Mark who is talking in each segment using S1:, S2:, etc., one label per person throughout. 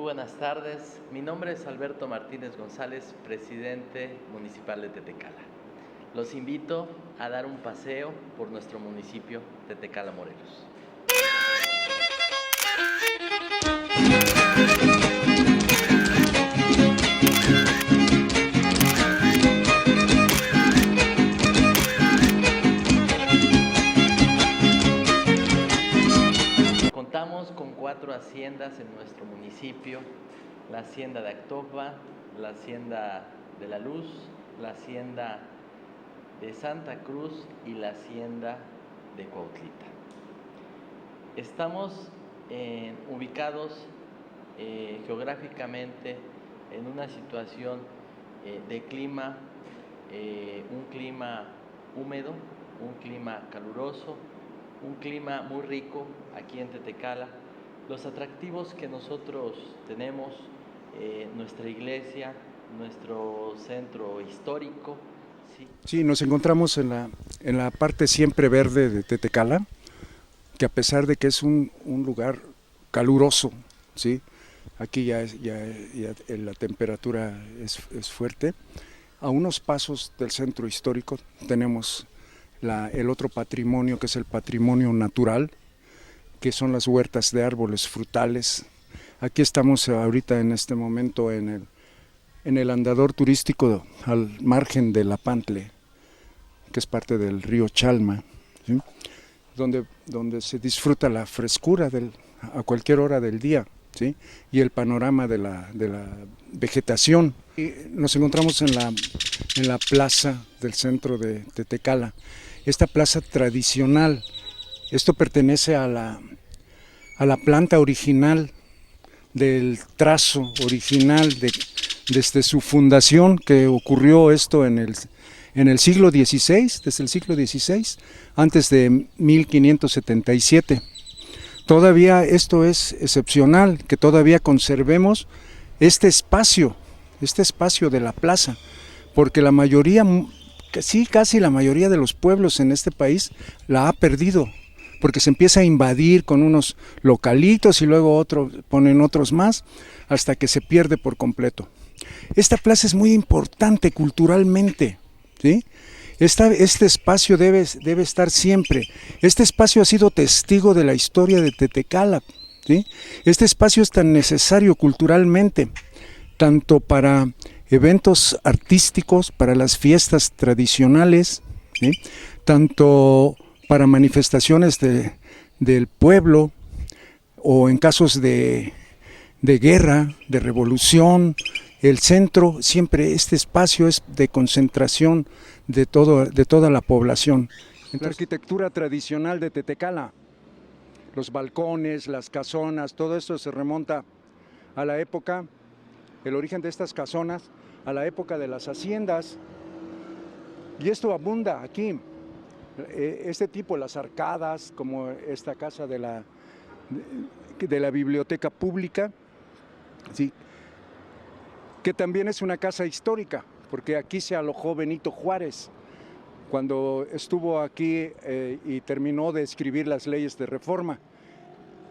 S1: Muy buenas tardes. Mi nombre es Alberto Martínez González, presidente municipal de Tetecala. Los invito a dar un paseo por nuestro municipio Tetecala, Morelos. Contamos con 4 haciendas en nuestro municipio: la hacienda de Actopa, la hacienda de La Luz, la hacienda de Santa Cruz y la hacienda de Cuautlita. Estamos ubicados geográficamente en una situación de clima, un clima húmedo, un clima caluroso, un clima muy rico aquí en Tetecala. Los atractivos que nosotros tenemos, nuestra iglesia, nuestro centro histórico.
S2: Sí, nos encontramos en la parte siempre verde de Tetecala, que a pesar de que es un lugar caluroso, ¿sí? Aquí ya la temperatura es fuerte. A unos pasos del centro histórico tenemos el otro patrimonio, que es el patrimonio natural, que son las huertas de árboles frutales. Aquí estamos ahorita en este momento en el andador turístico al margen de La Pantle, que es parte del río Chalma, ¿sí? donde se disfruta la frescura a cualquier hora del día, ¿sí? Y el panorama de la vegetación. Y nos encontramos en la plaza del centro de Tetecala, esta plaza tradicional. Esto pertenece a la planta original, del trazo original desde su fundación, que ocurrió esto en el siglo XVI, desde el siglo XVI, antes de 1577. Todavía esto es excepcional, que todavía conservemos este espacio de la plaza, porque la mayoría, casi la mayoría de los pueblos en este país la ha perdido, porque se empieza a invadir con unos localitos y luego ponen otros más, hasta que se pierde por completo. Esta plaza es muy importante culturalmente, ¿sí? Este espacio debe estar siempre. Este espacio ha sido testigo de la historia de Tetecala, ¿sí? Este espacio es tan necesario culturalmente, tanto para eventos artísticos, para las fiestas tradicionales, ¿sí? Tanto para manifestaciones del pueblo, o en casos de guerra, de revolución. El centro, siempre este espacio es de concentración de toda la población. Entonces, la arquitectura tradicional de Tetecala, los balcones, las casonas, todo esto se remonta a la época, el origen de estas casonas, a la época de las haciendas, y esto abunda aquí. Este tipo, las arcadas, como esta casa de la biblioteca pública, ¿sí? Que también es una casa histórica, porque aquí se alojó Benito Juárez cuando estuvo aquí y terminó de escribir las leyes de reforma.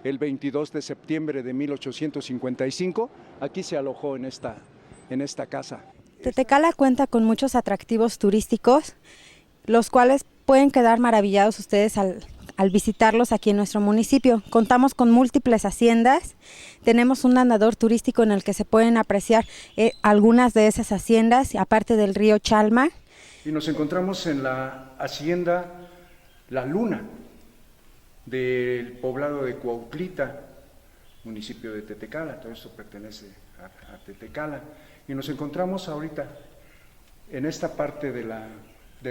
S2: El 22 de septiembre de 1855, aquí se alojó en esta casa.
S3: Tetecala cuenta con muchos atractivos turísticos, los cuales pueden quedar maravillados ustedes al visitarlos aquí en nuestro municipio. Contamos con múltiples haciendas, tenemos un andador turístico en el que se pueden apreciar algunas de esas haciendas, aparte del río Chalma.
S2: Y nos encontramos en la hacienda La Luna, del poblado de Cuautlita, municipio de Tetecala. Todo esto pertenece a Tetecala. Y nos encontramos ahorita en esta parte de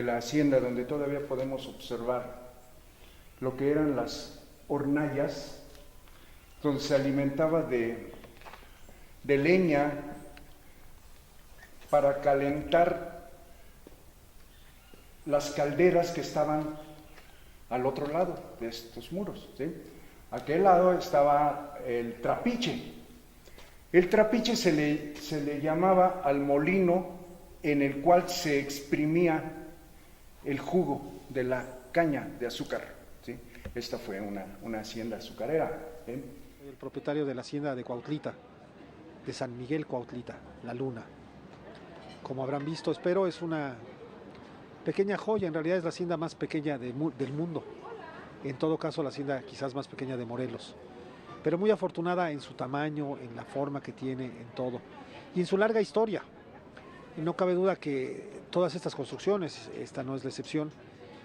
S2: la hacienda, donde todavía podemos observar lo que eran las hornallas, donde se alimentaba de leña para calentar las calderas que estaban al otro lado de estos muros, ¿sí? A aquel lado estaba el trapiche. El trapiche se le llamaba al molino en el cual se exprimía el jugo de la caña de azúcar, ¿sí? Esta fue una hacienda azucarera, ¿eh?
S4: El propietario de la hacienda de Cuautlita. de San Miguel Cuautlita, la luna. Como habrán visto, espero, es una pequeña joya, en realidad es la hacienda más pequeña del mundo, en todo caso la hacienda quizás más pequeña de Morelos, pero muy afortunada en su tamaño, en la forma que tiene, en todo, y en su larga historia. Y no cabe duda que todas estas construcciones, esta no es la excepción,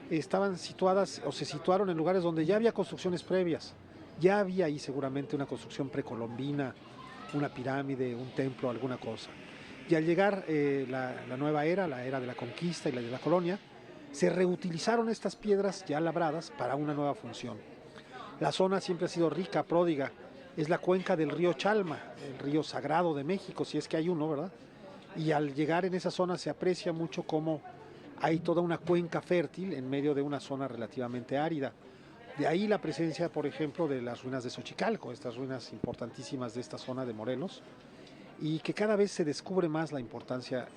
S4: estaban situadas o se situaron en lugares donde ya había construcciones previas, ya había ahí seguramente una construcción precolombina, una pirámide, un templo, alguna cosa. Y al llegar la nueva era, la era de la conquista y la de la colonia, se reutilizaron estas piedras ya labradas para una nueva función. La zona siempre ha sido rica, pródiga, es la cuenca del río Chalma, el río sagrado de México, si es que hay uno, ¿verdad? Y al llegar en esa zona se aprecia mucho cómo hay toda una cuenca fértil en medio de una zona relativamente árida. De ahí la presencia, por ejemplo, de las ruinas de Xochicalco, estas ruinas importantísimas de esta zona de Morelos, y que cada vez se descubre más la importancia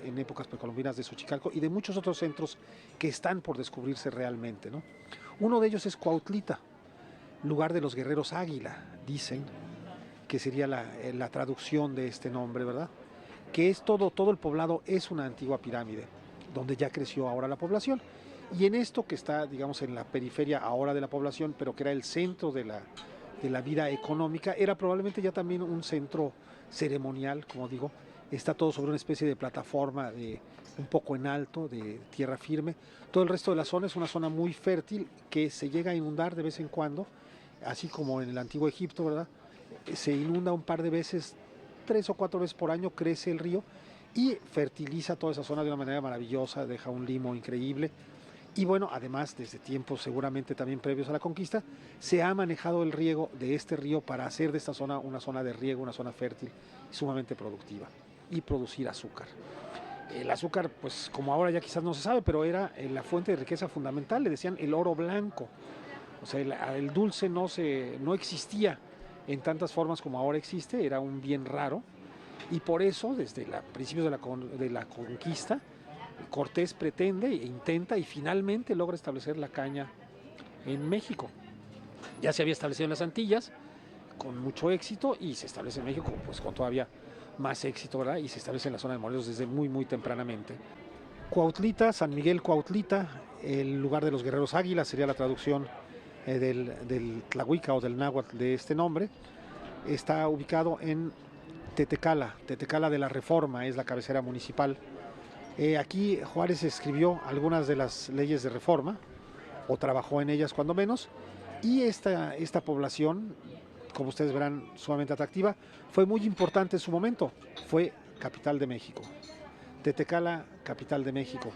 S4: en épocas precolombinas de Xochicalco y de muchos otros centros que están por descubrirse realmente, ¿no? Uno de ellos es Cuautlita, lugar de los guerreros águila, dicen, que sería la traducción de este nombre, ¿verdad? Que es todo el poblado es una antigua pirámide, donde ya creció ahora la población. Y en esto que está, digamos, en la periferia ahora de la población, pero que era el centro de la vida económica, era probablemente ya también un centro ceremonial, como digo. Está todo sobre una especie de plataforma un poco en alto, de tierra firme. Todo el resto de la zona es una zona muy fértil que se llega a inundar de vez en cuando, así como en el antiguo Egipto, ¿verdad? Se inunda un par de veces, 3 o 4 veces por año crece el río y fertiliza toda esa zona de una manera maravillosa, deja un limo increíble. Y bueno, además, desde tiempos seguramente también previos a la conquista, se ha manejado el riego de este río para hacer de esta zona una zona de riego, una zona fértil y sumamente productiva, y producir azúcar. El azúcar, pues como ahora ya quizás no se sabe, pero era la fuente de riqueza fundamental, le decían el oro blanco. O sea, el dulce no existía en tantas formas como ahora existe, era un bien raro, y por eso, desde principios de la conquista, Cortés pretende e intenta y finalmente logra establecer la caña en México. Ya se había establecido en las Antillas con mucho éxito y se establece en México pues con todavía más éxito, ¿verdad? Y se establece en la zona de Morelos desde muy tempranamente. Cuautlita, San Miguel Cuautlita, el lugar de los guerreros águilas sería la traducción del tlahuica o del náhuatl de este nombre. Está ubicado en Tetecala de la Reforma, es la cabecera municipal. Aquí Juárez escribió algunas de las leyes de reforma, o trabajó en ellas cuando menos, y esta población, como ustedes verán, sumamente atractiva, fue muy importante en su momento, fue capital de México. Tetecala, capital de México.